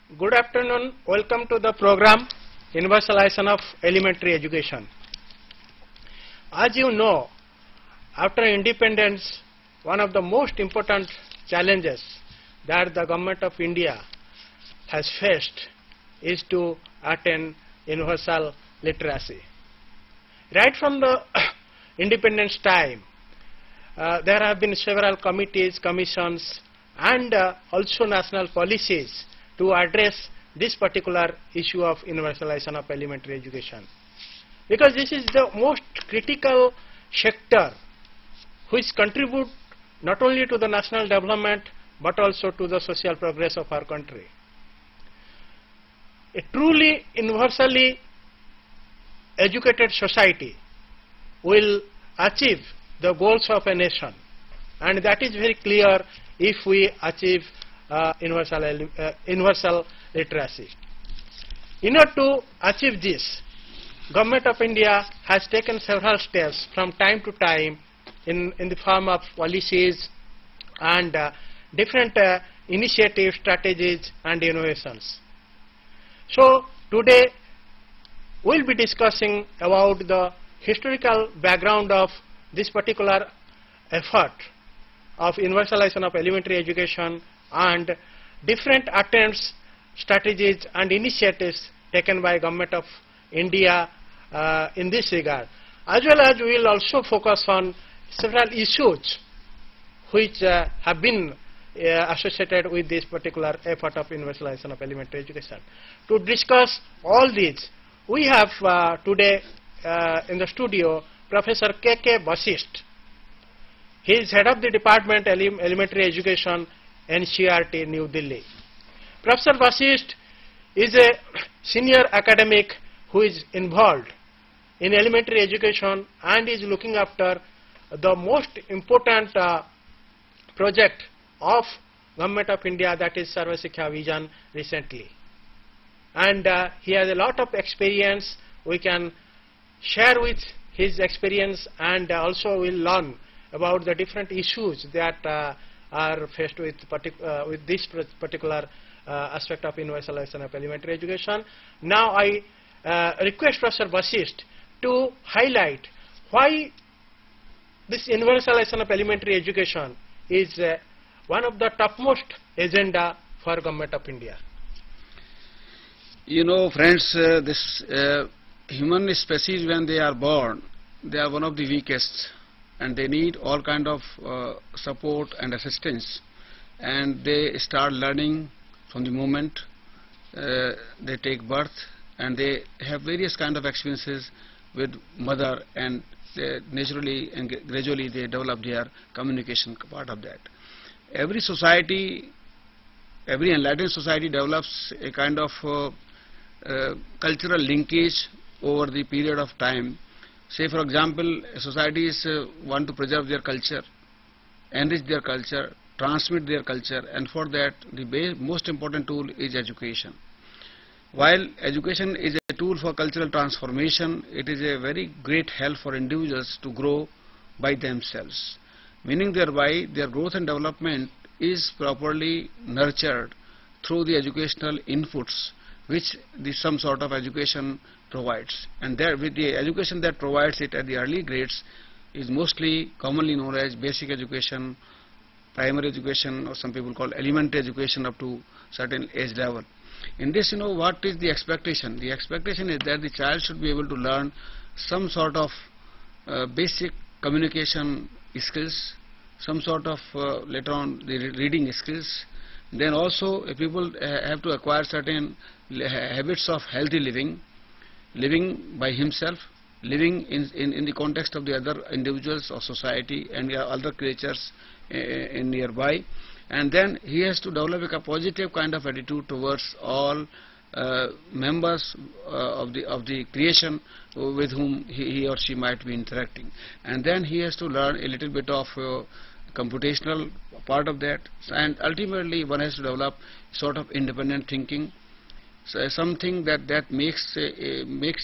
Good afternoon. Welcome to the program Universalization of Elementary Education. As you know, after independence, one of the most important challenges that the government of India has faced is to attain universal literacy. Right from the independence time, there have been several committees, commissions, and also national policies to address this particular issue of universalization of elementary education. Because this is the most critical sector which contribute not only to the national development but also to the social progress of our country. A truly universally educated society will achieve the goals of a nation, and that is very clear if we achieve universal literacy. In order to achieve this, Government of India has taken several steps from time to time in the form of policies and different initiatives, strategies and innovations. So today we will be discussing about the historical background of this particular effort of universalization of elementary education and different attempts, strategies and initiatives taken by Government of India in this regard. As well as we will also focus on several issues which have been associated with this particular effort of universalization of elementary education. To discuss all these, we have today in the studio Professor K.K. Vasisht. He is head of the Department Elementary Education, NCERT, New Delhi. Professor Vasisht is a senior academic who is involved in elementary education and is looking after the most important project of Government of India, that is Sarva Shiksha Vision recently. And he has a lot of experience. We can share with his experience and also will learn about the different issues that are faced with this particular aspect of universalization of elementary education. Now I request Professor Vasisht to highlight why this universalization of elementary education is one of the topmost agenda for Government of India. You know, friends, this human species, when they are born, they are one of the weakest, and they need all kind of support and assistance, and they start learning from the moment they take birth, and they have various kind of experiences with mother, and naturally and gradually they develop their communication part of that. Every society, every enlightened society develops a kind of cultural linkage over the period of time. Say for example, societies want to preserve their culture, enrich their culture, transmit their culture, and for that the most important tool is education. While education is a tool for cultural transformation, it is a very great help for individuals to grow by themselves, meaning thereby their growth and development is properly nurtured through the educational inputs which some sort of education provides. And there, with the education that provides it at the early grades is mostly commonly known as basic education, primary education, or some people call elementary education up to certain age level. In this, you know, what is the expectation? The expectation is that the child should be able to learn some sort of basic communication skills, some sort of later on the reading skills. Then also people have to acquire certain habits of healthy living, living by himself, living in the context of the other individuals or society and other creatures in nearby. And then he has to develop a positive kind of attitude towards all members of the creation with whom he or she might be interacting. And then he has to learn a little bit of computational part of that, and ultimately one has to develop sort of independent thinking, so something that makes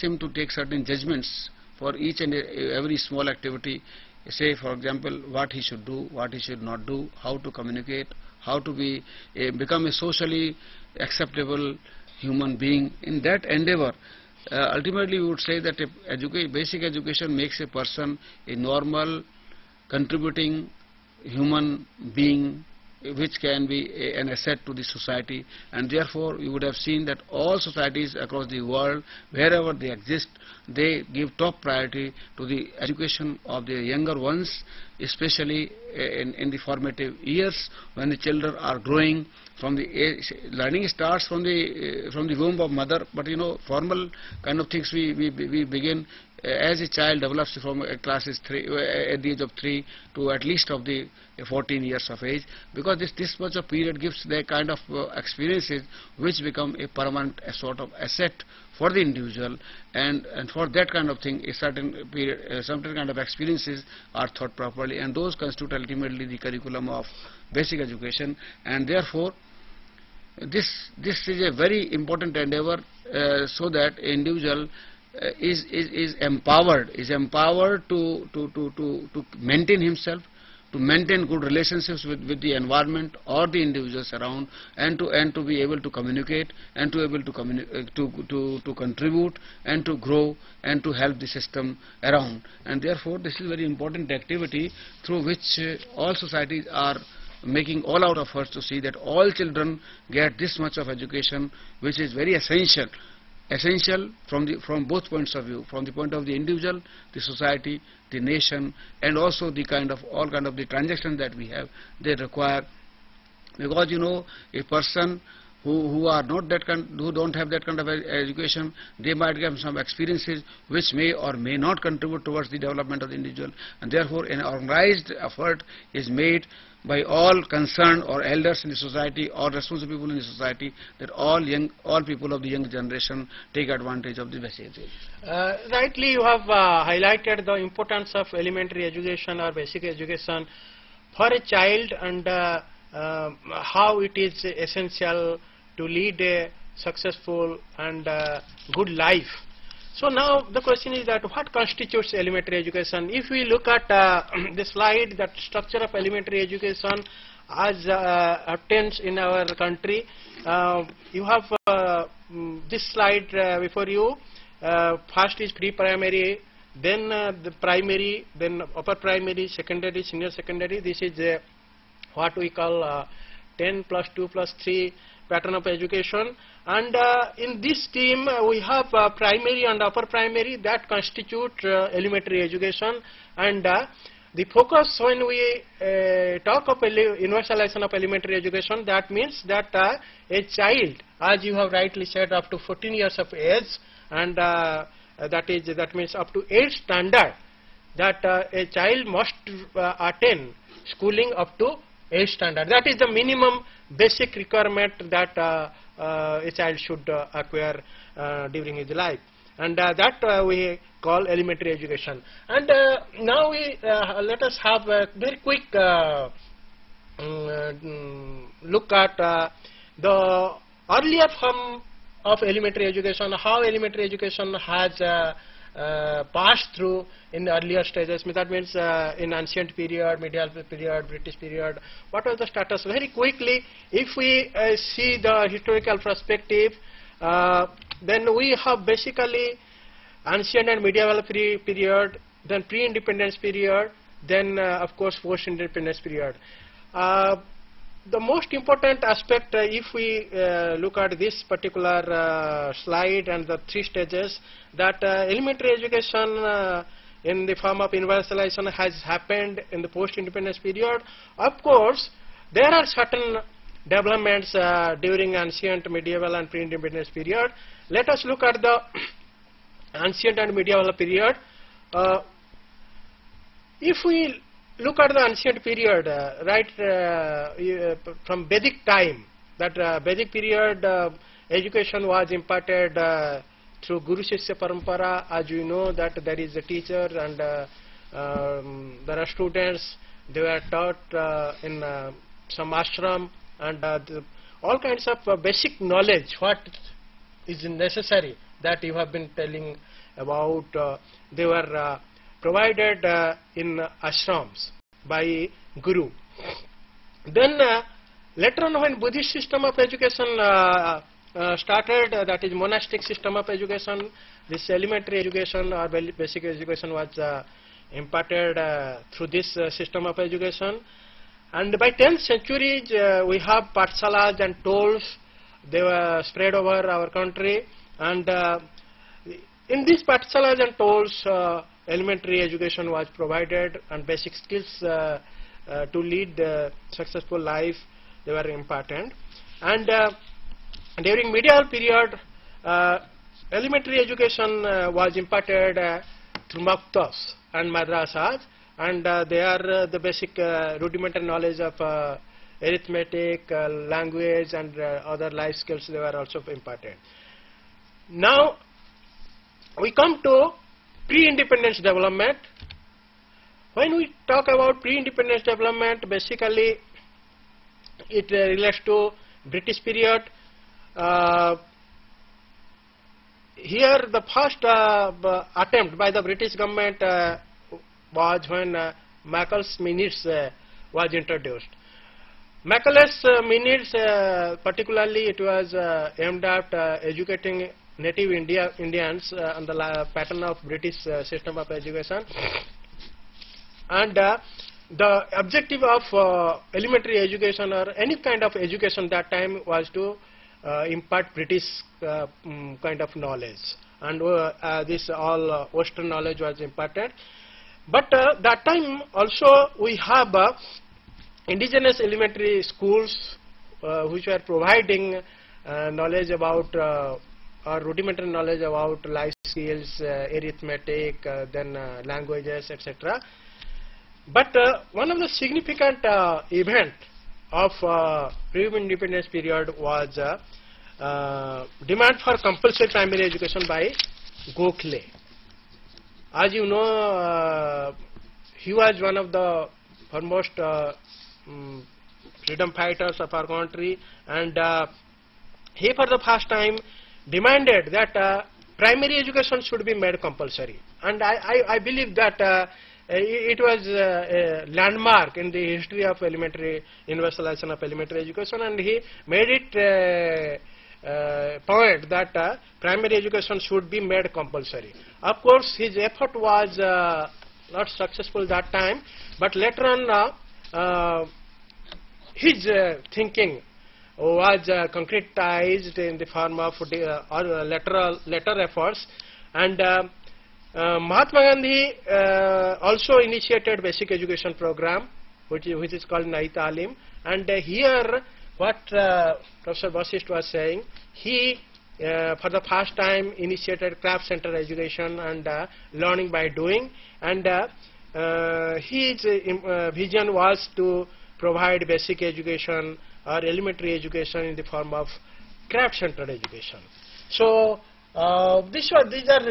him to take certain judgments for each and every small activity. Say for example, what he should do, what he should not do, how to communicate, how to become a socially acceptable human being. In that endeavor, ultimately we would say that basic education makes a person a normal, contributing human being, which can be an asset to the society. And therefore you would have seen that all societies across the world, wherever they exist, they give top priority to the education of their younger ones, especially in the formative years, when the children are growing. From the age, learning starts from the womb of mother, but formal kind of things we begin as a child develops from classes 3 at the age of 3 to at least of the 14 years of age, because this much of period gives their kind of experiences which become a permanent sort of asset for the individual, and for that kind of thing a certain period, certain kind of experiences are taught properly, and those constitute ultimately the curriculum of basic education. And therefore this is a very important endeavor, so that individual is empowered to maintain himself, to maintain good relationships with the environment or the individuals around, and to be able to communicate, and to able to contribute, and to grow, and to help the system around. And therefore this is a very important activity through which all societies are making all out efforts to see that all children get this much of education, which is very essential from both points of view, from the point of the individual, the society, the nation, and also the all kind of the transactions that we have, they require. Because a person who are not that who don't have that kind of education, they might have some experiences which may or may not contribute towards the development of the individual, and therefore an organized effort is made by all concerned, or elders in the society, or responsible people in the society, that all people of the young generation take advantage of the basic education. Rightly you have highlighted the importance of elementary education or basic education for a child, and how it is essential to lead a successful and good life. So now the question is that what constitutes elementary education? If we look at the slide, that structure of elementary education as obtains in our country, you have this slide before you. First is pre-primary, then the primary, then upper primary, secondary, senior secondary. This is what we call 10 plus 2 plus 3 pattern of education. And in this team we have primary and upper primary that constitute elementary education. And the focus when we talk of universalization of elementary education, that means that a child, as you have rightly said, up to 14 years of age, and that means up to 8th standard, that a child must attain schooling up to 8th standard. That is the minimum basic requirement that a child should acquire during his life, and that we call elementary education. And now we let us have a very quick look at the earlier form of elementary education, how elementary education has passed through in the earlier stages. That means in ancient period, medieval period, British period, what was the status? Very quickly, if we see the historical perspective, then we have basically ancient and medieval period, then pre-independence period, then of course post-independence period. The most important aspect, if we look at this particular slide and the 3 stages, that elementary education in the form of universalization has happened in the post-independence period. Of course, there are certain developments during ancient, medieval and pre-independence period. Let us look at the ancient and medieval period. If we look at the ancient period, from Vedic time, that Vedic period education was imparted through Guru Shishya Parampara. As you know, that there is a teacher and there are students. They were taught in some ashram, and all kinds of basic knowledge what is necessary that you have been telling about. They were provided in ashrams by Guru. Then Later on, when Buddhist system of education started, that is monastic system of education, this elementary education or basic education was imparted through this system of education. And by 10th centuries, we have pathshalas and tolls. They were spread over our country, and in these pathshalas and tolls, elementary education was provided, and basic skills to lead successful life, they were important. And during medieval period, elementary education was imparted through maktabs and madrasas, and they are the basic rudimentary knowledge of arithmetic, language, and other life skills. They were also imparted. Now we come to pre-independence development. When we talk about pre-independence development, basically it relates to British period. Here the first attempt by the British government was when Macaulay's Minutes was introduced. Macaulay's Minutes, particularly it was aimed at educating native Indians on the pattern of British system of education. And the objective of elementary education or any kind of education that time was to impart British kind of knowledge, and this all Western knowledge was imparted. But that time also we have indigenous elementary schools which were providing knowledge about or rudimentary knowledge about life skills, arithmetic, then languages, etc. But one of the significant event of pre-independence period was demand for compulsory primary education by Gokhale. As you know, he was one of the foremost freedom fighters of our country, and he for the first time demanded that primary education should be made compulsory. And I believe that it was a landmark in the history of elementary universalization of elementary education, and he made it point that primary education should be made compulsory. Of course, his effort was not successful that time, but later on his thinking was concretized in the form of later efforts, and Mahatma Gandhi also initiated basic education program, which is called Nai Talim. And here what Professor Vasisht was saying, he for the first time initiated craft center education and learning by doing, and his vision was to provide basic education or elementary education in the form of craft centered education. So these are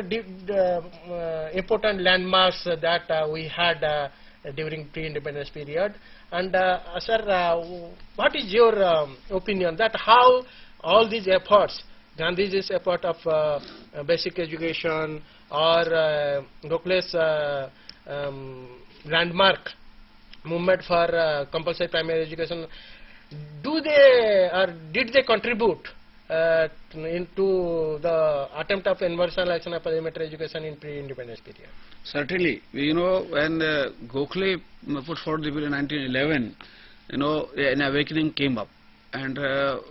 important landmarks that we had during pre-independence period. And sir, what is your opinion that how all these efforts, Gandhiji's effort of basic education or Gokhale's landmark movement for compulsory primary education, do they or did they contribute into the attempt of universalization of elementary education in pre-independence period? Certainly. You know, when Gokhale put forward the bill in 1911, you know, an awakening came up. And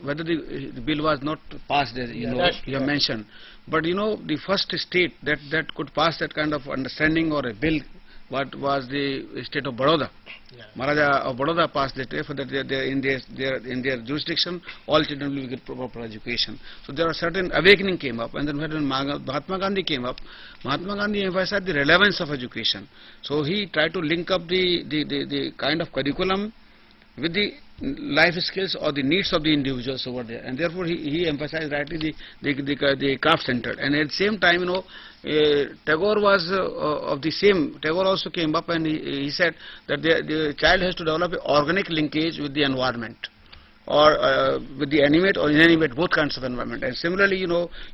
whether the bill was not passed, as you know, you have mentioned, but you know, the first state that could pass that kind of understanding or a bill, what was the state of Baroda. Maharaja of Baroda passed it for that in their jurisdiction all children will get proper education. So there are certain awakening came up, and then when Mahatma Gandhi came up, Mahatma Gandhi emphasized the relevance of education. So he tried to link up the kind of curriculum with the life skills or the needs of the individuals over there, and therefore he emphasized rightly the craft centered. And at the same time, you know, Tagore was of the same. Tagore also came up, and he said that the child has to develop an organic linkage with the environment. or with the animate or inanimate, both kinds of environment. And similarly,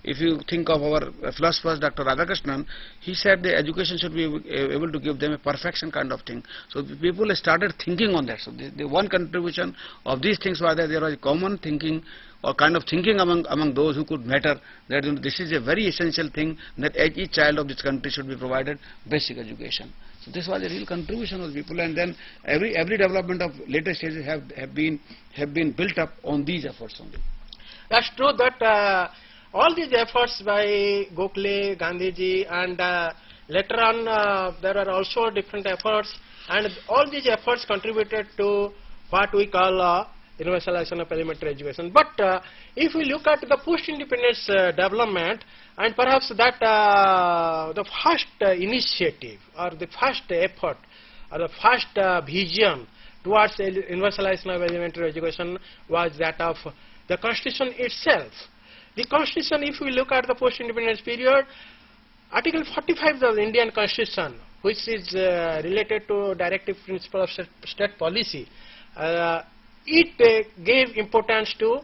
if you think of our philosophers, Dr. Radhakrishnan, he said the education should be able to give them a perfection kind of thing. So people started thinking on that. So the one contribution of these things was that there was a common thinking or kind of thinking among those who could matter that this is a very essential thing, that each child of this country should be provided basic education. So this was a real contribution of people, and then every development of later stages have been built up on these efforts only. That's true that all these efforts by Gokhale, Gandhiji, and later on there are also different efforts, and all these efforts contributed to what we call universalization of elementary education. But if we look at the post-independence development, and perhaps that the first initiative or the first effort or the first vision towards universalization of elementary education was that of the Constitution itself. The Constitution, if we look at the post-independence period, Article 45 of the Indian Constitution, which is related to directive principle of state policy, it gave importance to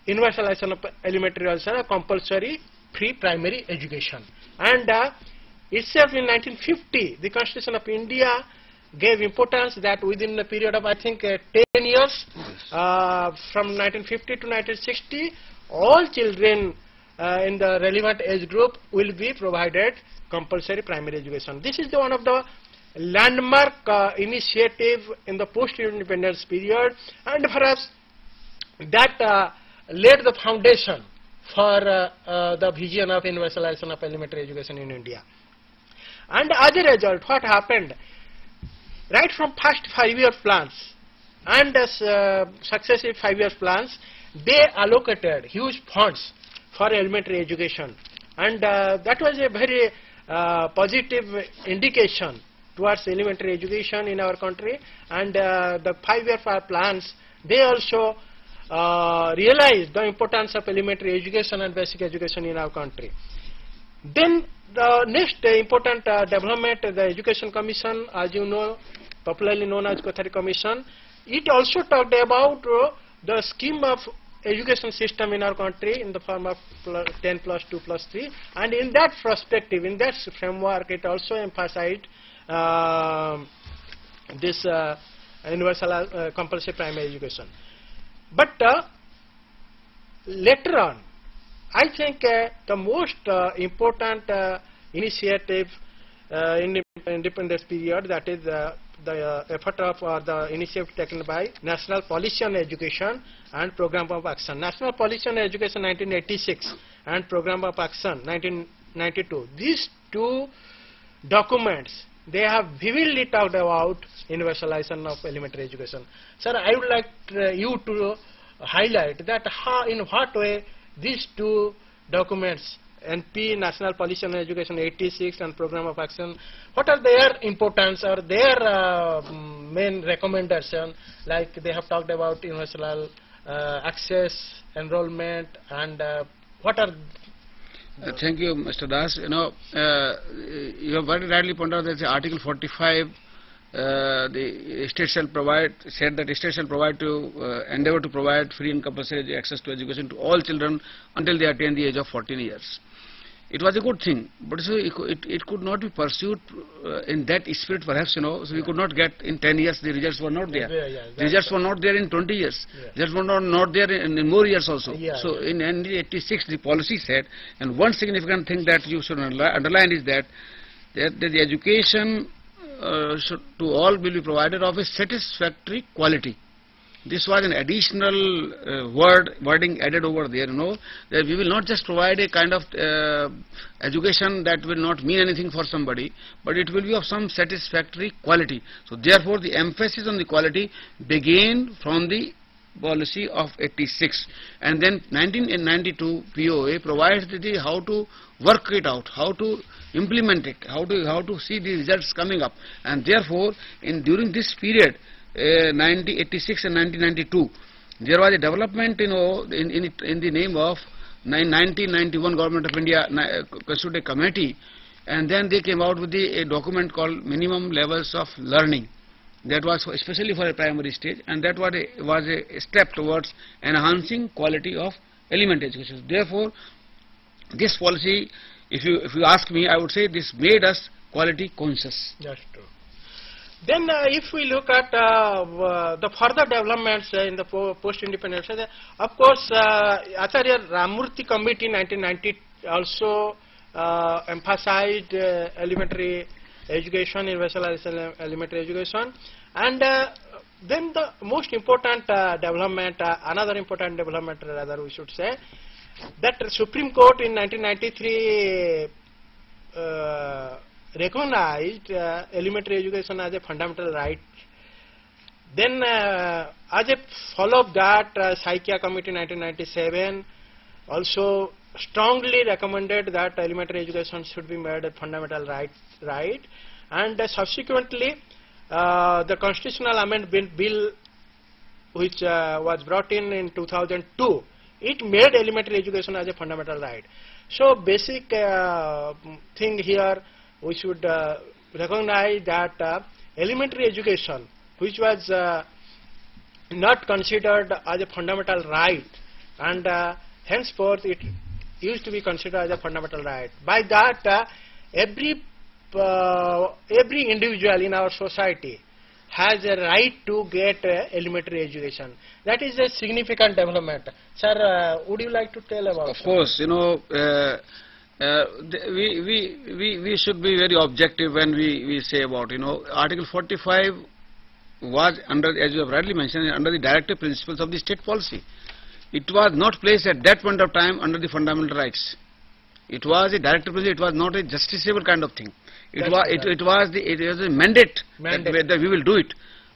universalization of elementary education, a compulsory free primary education. And itself in 1950, the Constitution of India gave importance that within the period of, I think, 10 years, from 1950 to 1960, all children in the relevant age group will be provided compulsory primary education. This is one of the landmark initiative in the post-independence period, and perhaps that laid the foundation for the vision of universalization of elementary education in India. And as a result, what happened? Right from past 5-year plans and successive 5-year plans, they allocated huge funds for elementary education, and that was a very positive indication towards elementary education in our country. And the 5-year plans, they also realized the importance of elementary education and basic education in our country. Then the next important development, the Education Commission, as you know, popularly known as Kothari Commission, it also talked about the scheme of education system in our country in the form of 10 plus 2 plus 3, and in that perspective, in that framework, it also emphasized this universal compulsory primary education. But later on, I think the most important initiative in independence period, that is the effort of the initiative taken by National Policy on Education and Program of Action. National Policy on Education 1986 and Program of Action 1992. These two documents, they have vividly talked about universalization of elementary education. Sir, I would like you to highlight that how, in what way these two documents, NP, National Policy on Education 86 and Program of Action, what are their importance or their main recommendation? Like they have talked about universal access, enrollment, and what are thank you, Mr. Das. You have very rightly pointed out that the Article 45, the state shall provide, said that the state shall provide to endeavor to provide free and compulsory access to education to all children until they attain the age of 14 years. It was a good thing, but so it could not be pursued in that spirit, perhaps, so we could not get in 10 years, the results were not there. The results were not there in 20 years. Results were not there in more years also. So in 1986, the policy said, and one significant thing that you should underline is that the education should to all will be provided of a satisfactory quality. This was an additional wording added over there, that we will not just provide a kind of education that will not mean anything for somebody, but it will be of some satisfactory quality. So therefore the emphasis on the quality began from the policy of 86, and then 1992 POA provides the how to work it out, how to implement it, how to see the results coming up. And therefore during this period, 1986 and 1992, there was a development, in the name of 1991 Government of India constituted a committee, and then they came out with a document called Minimum Levels of Learning. That was especially for a primary stage, and that was a step towards enhancing quality of elementary education. Therefore, this policy, if you ask me, I would say this made us quality conscious. That's true. Then if we look at the further developments in the post-independence, of course, Acharya Ramurthy Committee in 1990 also emphasized elementary education, universalization elementary education, and then the most important development, another important development rather we should say, that Supreme Court in 1993 recognized elementary education as a fundamental right. Then as a follow-up that, Saikia Committee in 1997 also strongly recommended that elementary education should be made a fundamental right, and subsequently the constitutional amendment bill which was brought in 2002, it made elementary education as a fundamental right. So basic thing here, we should recognize that elementary education, which was not considered as a fundamental right, and henceforth it used to be considered as a fundamental right. By that, every individual in our society has a right to get elementary education. That is a significant development. Sir, would you like to tell about it? Of course, you know, we should be very objective when we say about, you know, Article 45 was under, as you have rightly mentioned, under the directive principles of the state policy. It was not placed at that point of time under the fundamental rights. It was a directive principle. It was not a justiciable kind of thing. It was a mandate. That we will do it.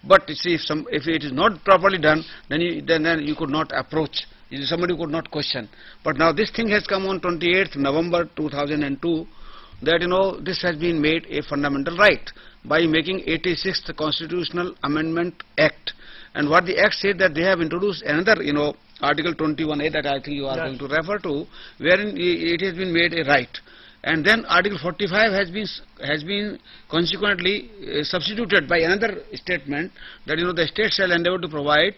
But you see, if it is not properly done, then you could not approach. Somebody could not question. But now this thing has come on 28th November 2002, that, you know, this has been made a fundamental right by making 86th Constitutional Amendment Act. And what the Act said, that they have introduced another, you know, Article 21A that I think you are going to refer to, wherein it has been made a right. And then Article 45 has been consequently substituted by another statement that, you know, the state shall endeavor to provide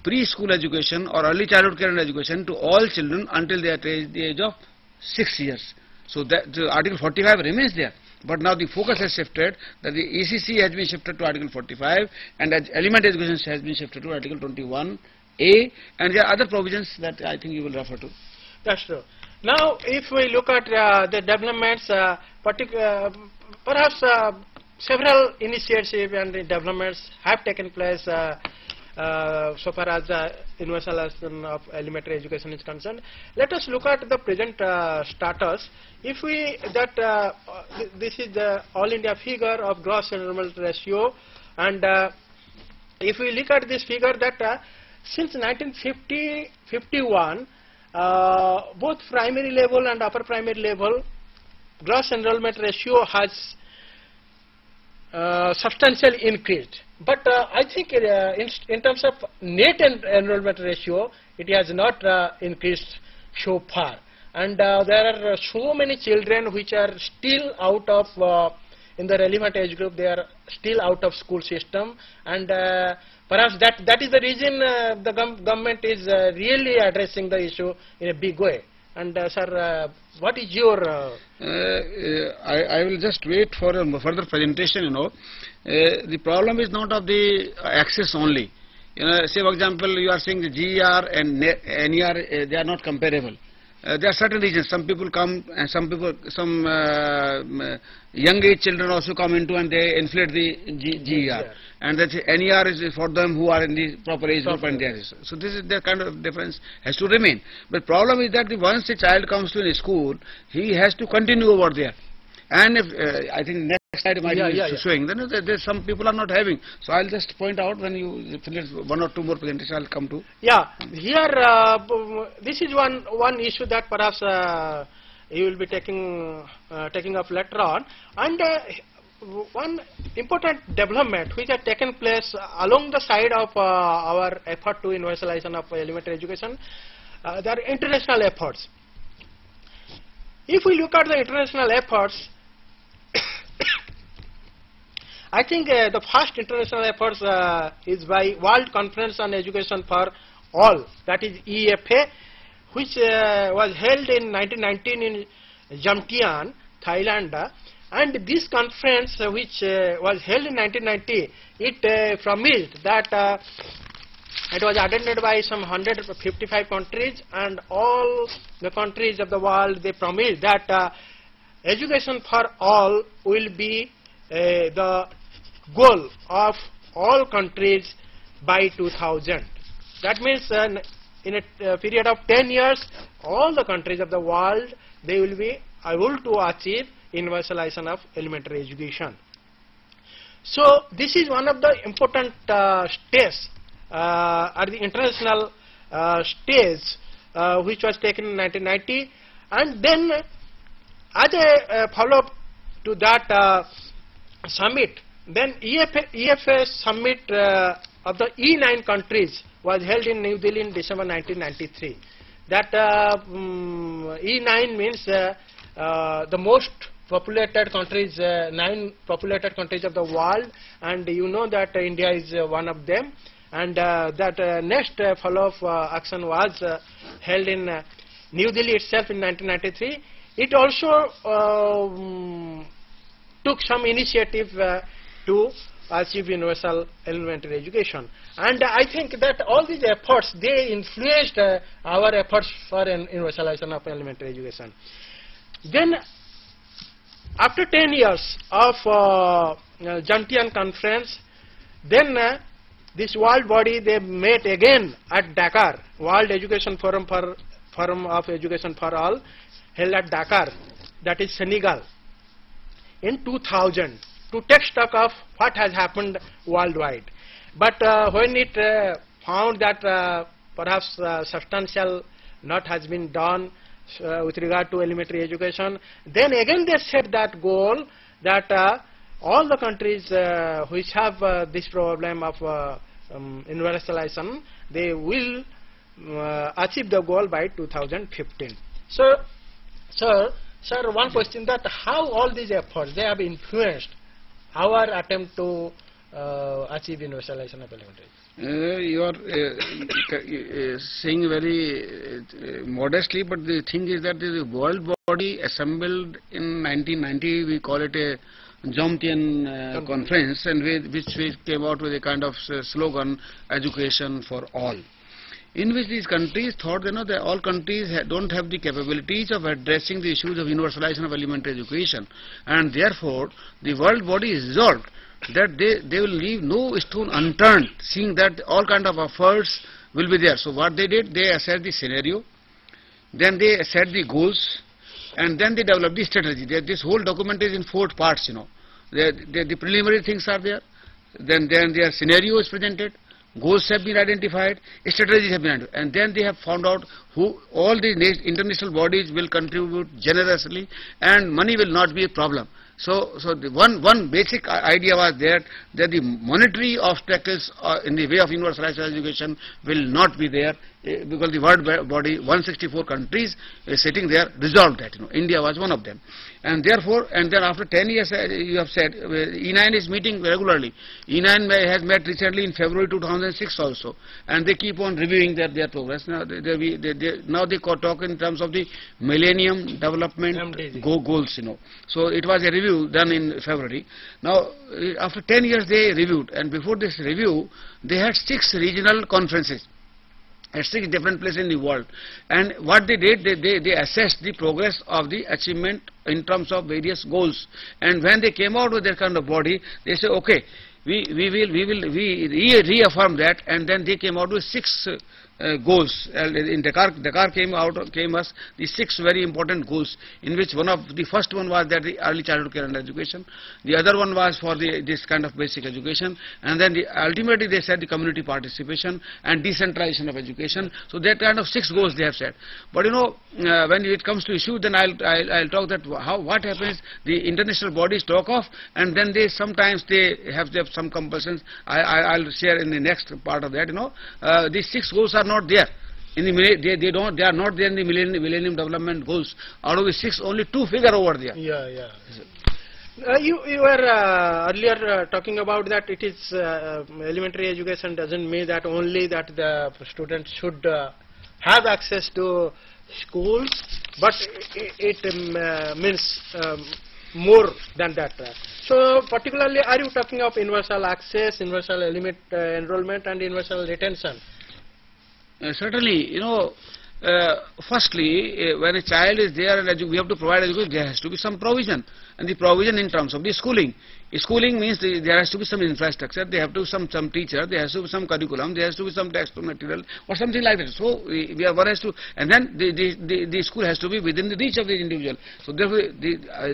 preschool education or early childhood care and education to all children until they attain the age of 6 years. So that the Article 45 remains there. But now the focus has shifted, that the ECC has been shifted to Article 45, and elementary education has been shifted to Article 21A, and there are other provisions that I think you will refer to. That's true. Now, if we look at the developments, perhaps several initiatives and developments have taken place so far as universalization of elementary education is concerned. Let us look at the present status. If we this is the all India figure of gross enrollment ratio, and if we look at this figure, that since 1951, both primary level and upper primary level gross enrollment ratio has substantially increased. But I think in terms of net enrollment ratio, it has not increased so far. And there are so many children which are still out of, in the relevant age group, they are still out of school system. And perhaps that is the reason the government is really addressing the issue in a big way. And sir, what is your... I will just wait for a further presentation, you know. The problem is not of the access only. You know, say for example, you are saying the GER and NER, they are not comparable. There are certain regions, some people come and some young age children also come into and they inflate the GER. And that NER is for them who are in the proper age group, and there is. So this is the kind of difference has to remain. But problem is that once a child comes to a school, he has to continue over there. And if I think next slide might be showing, then there's some people are not having. So I'll just point out when you finish one or two more presentations, I'll come to. Yeah, here this is one issue that perhaps you will be taking up later on. And one important development which has taken place along the side of our effort to universalization of elementary education, there are international efforts. If we look at the international efforts, I think the first international efforts is by World Conference on Education for All, that is EFA, which was held in 1919 in Jamtian, Thailand. And this conference, which was held in 1990, it promised that it was attended by some 155 countries, and all the countries of the world, they promised that education for all will be the goal of all countries by 2000. That means in a period of 10 years, all the countries of the world, they will be able to achieve universalization of elementary education. So this is one of the important steps at the international stage, which was taken in 1990, and then as a follow-up to that summit, then EFA summit of the E9 countries was held in New Delhi in December 1993. That E9 means the most populated countries, 9 populated countries of the world, and you know that India is one of them. And that next follow-up action was held in New Delhi itself in 1993. It also took some initiative to achieve universal elementary education. And I think that all these efforts, they influenced our efforts for universalization of elementary education. Then after 10 years of Jamtian conference, then this world body, they met again at Dakar, World Education Forum of Education for All, held at Dakar, that is Senegal, in 2000, to take stock of what has happened worldwide. But when it found that perhaps substantial not has been done with regard to elementary education, then again they set that goal that all the countries which have this problem of universalization, they will achieve the goal by 2015. So, sir, one question, that how all these efforts, they have influenced our attempt to achieve universalization of elementary education? You are saying very modestly, but the thing is that the world body assembled in 1990, we call it a Jamtian conference, and which we came out with a kind of slogan, education for all, in which these countries thought, that all countries don't have the capabilities of addressing the issues of universalization of elementary education, and therefore the world body is resolved that they will leave no stone unturned, seeing that all kind of efforts will be there. So what they did, they assessed the scenario, then they set the goals, and then they developed the strategy. This whole document is in 4 parts, The preliminary things are there, then their scenario is presented, goals have been identified, strategies have been identified, and then they have found out who all the international bodies will contribute generously, and money will not be a problem. So the one basic idea was that the monetary obstacles in the way of universalized education will not be there, because the world body, 164 countries sitting there, resolved that. India was one of them, and therefore, and then after 10 years, you have said, E9 is meeting regularly. E9 has met recently in February 2006 also, and they keep on reviewing their progress. Now they talk in terms of the Millennium Development Goals. So it was a review done in February. Now after 10 years they reviewed, and before this review they had 6 regional conferences at 6 different places in the world, and what they did, they assessed the progress of the achievement in terms of various goals, and when they came out with their kind of body, they say, okay, we reaffirm that, and then they came out with 6 goals. In Dakar came us the 6 very important goals, in which the first one was that the early childhood care and education, the other one was for this kind of basic education, and then ultimately they said the community participation and decentralization of education. So that kind of 6 goals they have set. But when it comes to issue, then I'll talk that what happens, the international bodies talk of, and then sometimes they have some compulsions. I'll share in the next part of that. These 6 goals are not there in the they are not there in the Millennium Development Goals. Out of the 6, only 2 figure over there. You were earlier talking about that it is elementary education doesn't mean that only that the students should have access to schools, but it means more than that. So particularly are you talking of universal access, universal enrollment and universal retention? Certainly, you know, firstly, when a child is there and we have to provide education, there has to be some provision, and the provision in terms of the schooling. Schooling means there has to be some infrastructure, there have to be some teacher, there has to be some curriculum, there has to be some text material or something like that. So one has to, and then the school has to be within the reach of the individual. So therefore,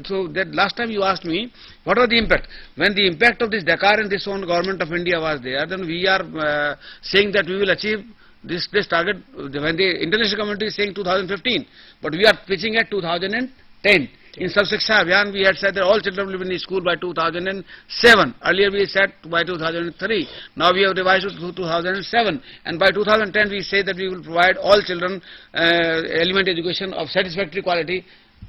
so that last time you asked me what was the impact. When the impact of this Dakar and this own government of India was there, then we are saying that we will achieve this target when the international community is saying 2015, but we are pitching at 2010. In Sub-Shiksha Abhiyan, we had said that all children will be in the school by 2007. Earlier we said by 2003. Now we have revised to 2007. And by 2010 we say that we will provide all children elementary education of satisfactory quality.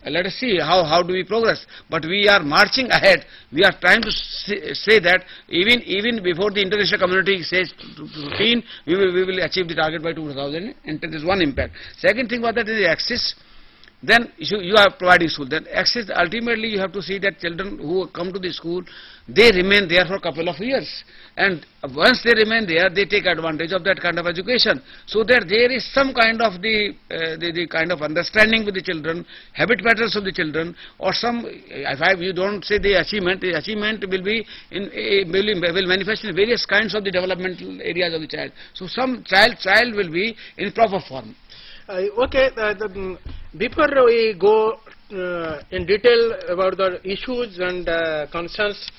Let us see how do we progress. But we are marching ahead. We are trying to say that even before the international community says 15, we will achieve the target by 2010. This is one impact. Second thing was that is the access. Then you are providing school. Then access, ultimately you have to see that children who come to the school, they remain there for a couple of years. And once they remain there, they take advantage of that kind of education. So that there is some kind of the kind of understanding with the children, habit patterns of the children, or some, if you don't say the achievement will be will manifest in various kinds of the developmental areas of the child. So some child will be in proper form. Okay, before we go in detail about the issues and concerns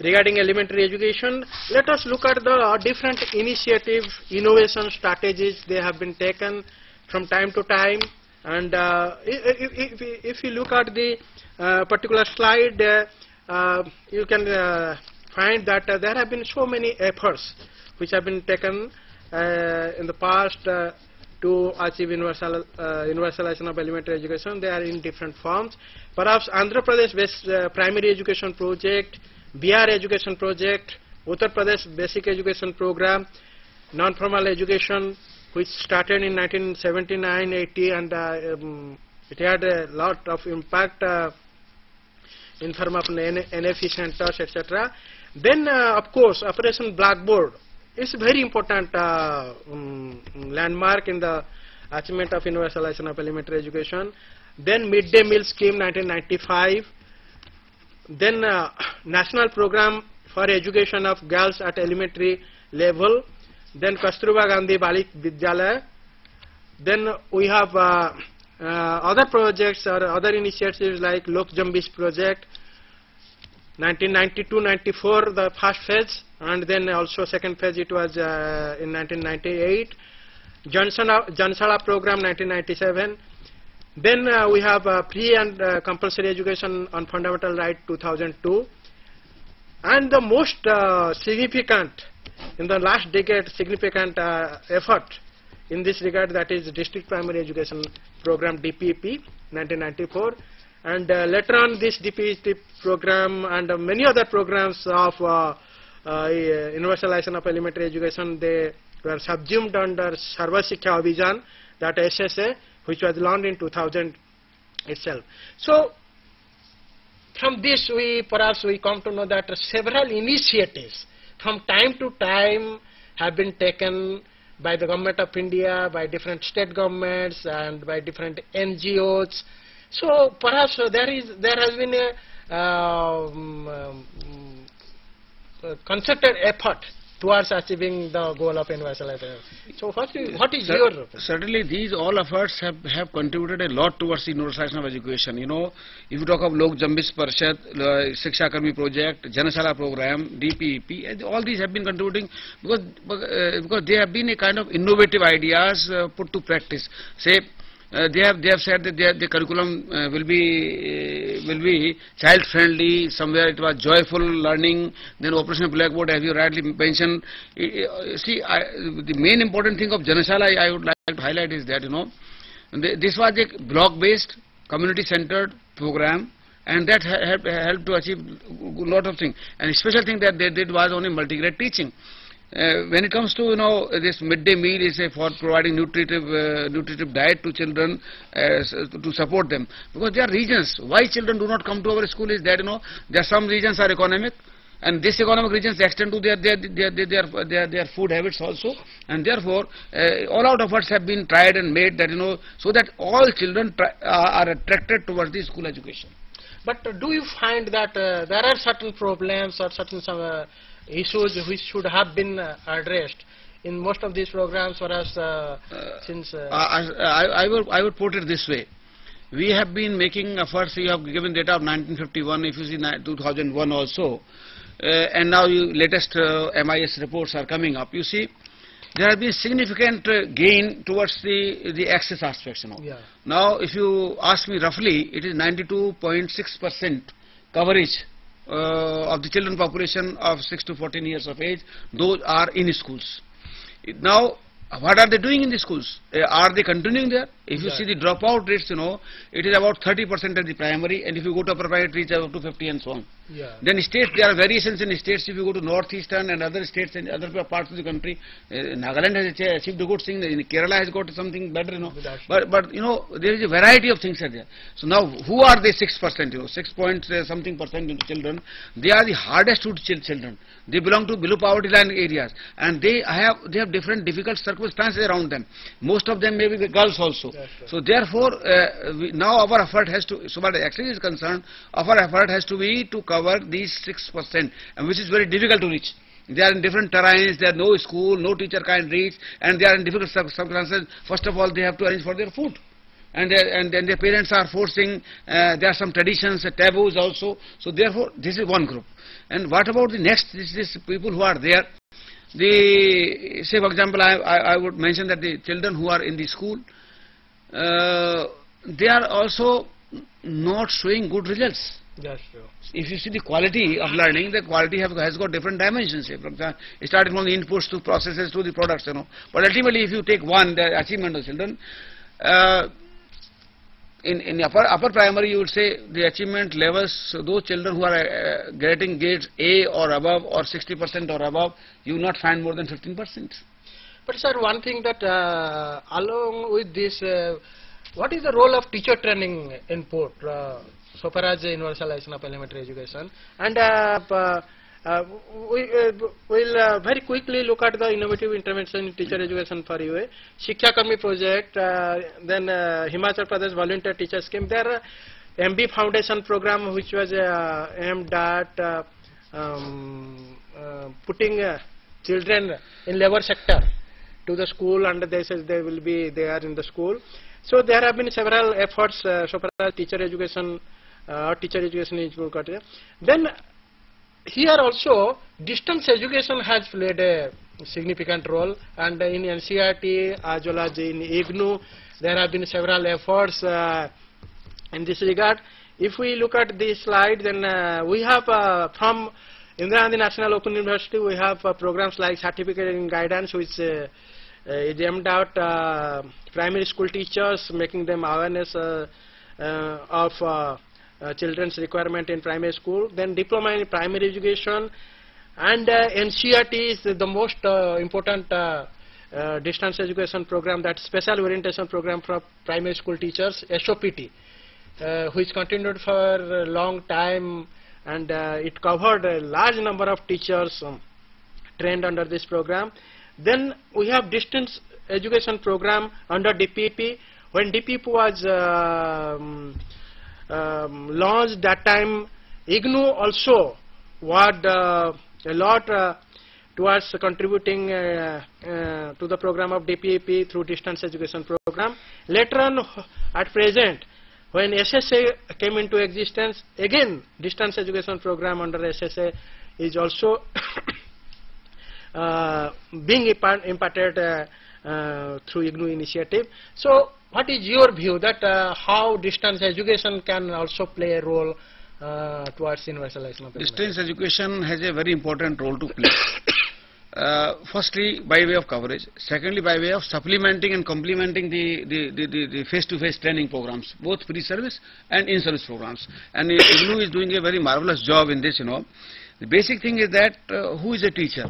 regarding elementary education, let us look at the different initiatives, innovation strategies they have been taken from time to time. And if you look at the particular slide, you can find that there have been so many efforts which have been taken in the past to achieve universalization of elementary education. They are in different forms. Perhaps Andhra Pradesh primary education project, Bihar education project, Uttar Pradesh basic education program, non-formal education, which started in 1979-80, and it had a lot of impact in terms of NFE centers, etc. Then, of course, Operation Blackboard is a very important landmark in the achievement of universalization of elementary education. Then midday meal scheme 1995. Then national program for education of girls at elementary level. Then Kasturba Gandhi Balik Vidyalaya. Then we have other projects or other initiatives like Lok Jambish project. 1992-94 the first phase, and then also second phase it was in 1998. Jansala program 1997. Then we have free and compulsory education on fundamental right 2002. And the most significant, in the last decade, significant effort in this regard, that is district primary education program DPEP 1994. And later on this DPEP program and many other programs of universalization of elementary education, they were subsumed under Sarva Shiksha Abhijan, that SSA, which was launched in 2000 itself. So from this perhaps we come to know that several initiatives from time to time have been taken by the government of India, by different state governments and by different NGOs. So perhaps there has been a concerted effort towards achieving the goal of universalization. So what is your opinion? Certainly these all efforts have contributed a lot towards the universalization of education. You know, if you talk of Lok Jambish Parishad, Shiksha Karmi project, Janasala program, DPEP, all these have been contributing because they have been a kind of innovative ideas put to practice. Say, they have said that the curriculum will be child friendly. Somewhere it was joyful learning. Then Operation Blackboard, as you rightly mentioned. See, the main important thing of Janashala I would like to highlight is that, you know, this was a block based, community centered program, and that helped to achieve a lot of things. And a special thing that they did was only multi-grade teaching. When it comes to this midday meal is for providing nutritive diet to children to support them, because there are regions why children do not come to our school is that there are some regions are economic, and this economic regions extend to their food habits also, and therefore all out efforts have been tried and made that so that all children are attracted towards the school education. But do you find that there are certain problems or certain issues which should have been addressed in most of these programs, whereas since I would put it this way: we have been making efforts. You have given data of 1951, if you see 2001 also, and now latest MIS reports are coming up. You see, there has been significant gain towards the access aspects. Yeah. Now, if you ask me roughly, it is 92.6% coverage of the children population of 6 to 14 years of age. Those are in schools. Now, what are they doing in the schools? Are they continuing there? If you see the dropout rates, it is about 30% at the primary, and if you go to upper primary, it reaches up to 50 and so on. Yeah. Then states, there are variations in states. If you go to northeastern and other states and other parts of the country, Nagaland has achieved a good thing. Kerala has got something better, But there is a variety of things are there. So now, who are the 6%? 6 point something percent children. They are the hardest to children. They belong to below poverty line areas, and they have different difficult circumstances around them. Most of them may be the girls also. So therefore, now our effort has to, so far as access is concerned, our effort has to be to cover these 6%, and which is very difficult to reach. They are in different terrains, there are no school, no teacher can reach, and they are in difficult circumstances. First of all, they have to arrange for their food. And then their parents are forcing, there are some traditions, taboos also. So therefore, this is one group. And what about the next, this people who are there? Say for example, I would mention that the children who are in the school, they are also not showing good results. That's true. If you see the quality of learning, the quality has got different dimensions. For example, starting from the inputs to processes to the products, But ultimately, if you take the achievement of children, in upper primary, you would say the achievement levels, so those children who are getting grades A or above or 60% or above, you will not find more than 15%. But sir, one thing that along with this, what is the role of teacher training input so far as the universalization of elementary education? And we'll very quickly look at the innovative intervention in teacher education for UA, Shiksha Karmi project, then Himachal Pradesh volunteer teacher scheme. There MB Foundation program which was aimed at putting children in labor sector to the school, and they says they will be there in the school. So there have been several efforts so far as teacher education is concerned. Then here also distance education has played a significant role, and in NCERT as well as in IGNOU there have been several efforts in this regard. If we look at this slide, then we have from Indira Gandhi National Open University, we have programs like Certificate in Guidance, which is aimed at primary school teachers, making them awareness of children's requirement in primary school. Then Diploma in Primary Education, and NCERT is the most important distance education program, that Special Orientation Program for Primary School Teachers, SOPT, which continued for a long time, and it covered a large number of teachers trained under this program. Then we have distance education program under DPP. When DPP was launched, that time IGNOU also worked a lot towards contributing to the program of DPP through distance education program. Later on, at present, when SSA came into existence, again distance education program under SSA is also being imparted through IGNOU initiative. So what is your view that how distance education can also play a role towards universalization of distance education has a very important role to play. firstly by way of coverage, secondly by way of supplementing and complementing the face-to-face training programs, both pre-service and in-service programs. And IGNOU is doing a very marvelous job in this, The basic thing is that who is a teacher?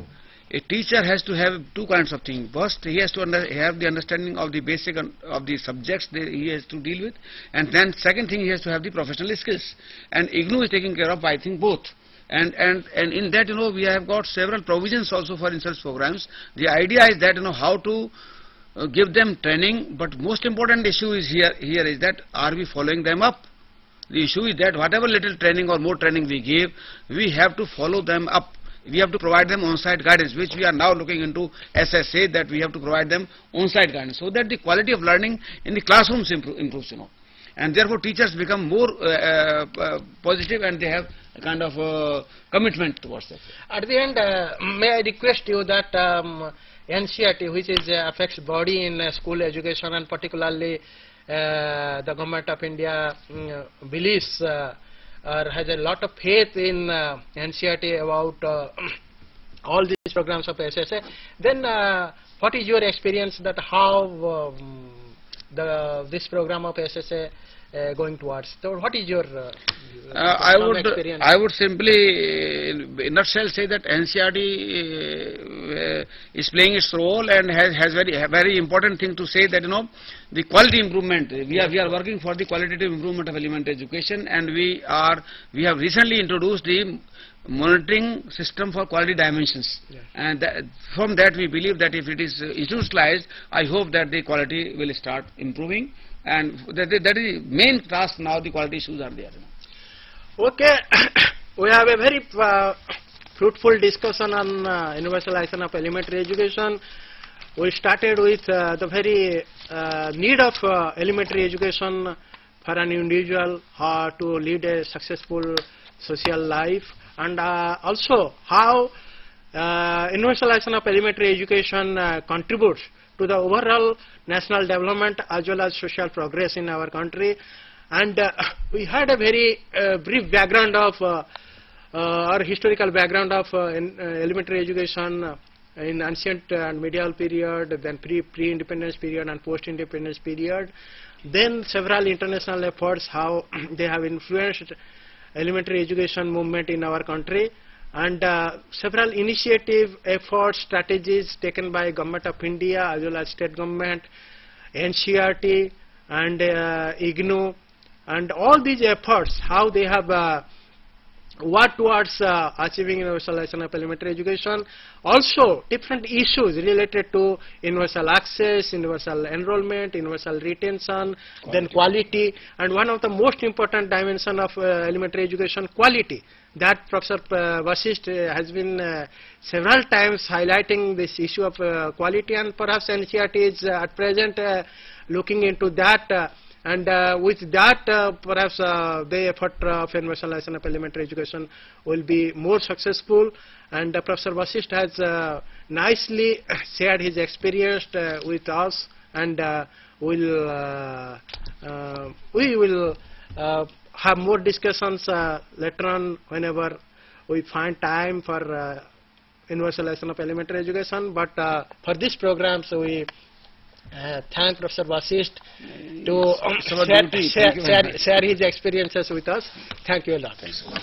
A teacher has to have two kinds of things. First, he has to have the understanding of the basic of the subjects that he has to deal with, and then second thing, he has to have the professional skills. And IGNOU is taking care of, I think, both. And in that, we have got several provisions also for in-service programs. The idea is that, how to give them training, but most important issue is here is that are we following them up? The issue is that whatever little training or more training we give, we have to follow them up. We have to provide them on-site guidance, which we are now looking into SSA, that we have to provide them on-site guidance, so that the quality of learning in the classrooms improves, And therefore teachers become more positive, and they have a kind of commitment towards that. At the end, may I request you that NCERT, which is affects body in school education, and particularly the Government of India believes or has a lot of faith in NCERT about all these programs of SSA, then what is your experience that how this program of SSA going towards? So what is your experience? I would simply in a nutshell say that NCERT is playing its role, and has very important thing to say that the quality improvement. We are working for the qualitative improvement of elementary education, and we have recently introduced the monitoring system for quality dimensions, and from that we believe that if it is institutionalized, I hope that the quality will start improving, and that is the main task now. The quality issues are there. Okay, we have a very fruitful discussion on universalization of elementary education. We started with the very need of elementary education for an individual to lead a successful social life, and also how universalization of elementary education contributes to the overall national development as well as social progress in our country. And we had a very brief background of or historical background of elementary education in ancient and medieval period, then pre-independence period and post-independence period. Then several international efforts, how they have influenced elementary education movement in our country, and several initiative, efforts, strategies taken by Government of India as well as state government, NCERT and IGNOU, and all these efforts, how they have worked towards achieving universalization of elementary education. Also different issues related to universal access, universal enrollment, universal retention, then quality, and one of the most important dimension of elementary education, quality, that Professor Vasisht has been several times highlighting this issue of quality, and perhaps NCERT is at present looking into that. And with that, perhaps the effort of universalization of elementary education will be more successful. And Professor Vasisht has nicely shared his experience with us, and we will have more discussions later on whenever we find time for universalization of elementary education. But for this program, so we thank Professor Vasisht to share his experiences with us. Thank you a lot. Thanks a lot.